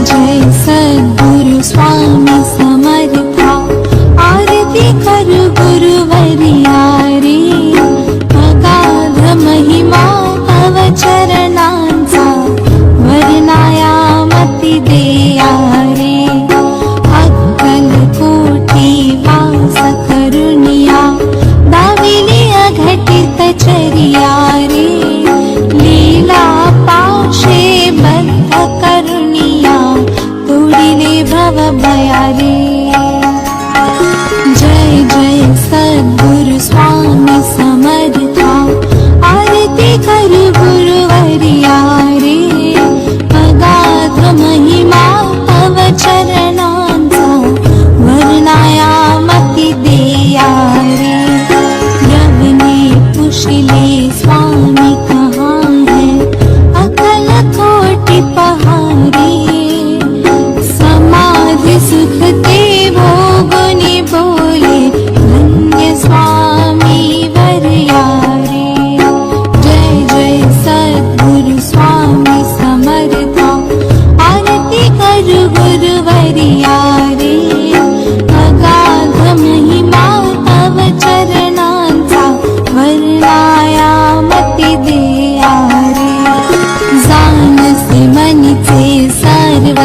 जय सद्गुरु स्वामी समर्था, आरती करू गुरुवर्या रे, अगाध महिमा तव चरणांचा, वर्णायामति देया रे, अक्कल कोटी वास करुणिया, दाविली अघटित चरिया रे, लीला पाशे बद्ध करुणिया, तोडिले भव भया रे। जय जय सद्गुरु स्वामी समर्था, आरती करू गुरुवर्या रे, अगाध महिमा तव चरणांचा, वर्णायामति देया रे, यवने पुशिले स्वामी कहाँ है, अकल कोटि पहारे, समाधि सुख ते भोगुनि बोले, धन्य स्वामी वर्या रे। जय जय सद्गुरु स्वामी समर्था, आरती करू गुरुवर्या रे, अगाध महिमा तव चरणांचा, वर्णायामति देया रे, जाणसे मनीचे सर्व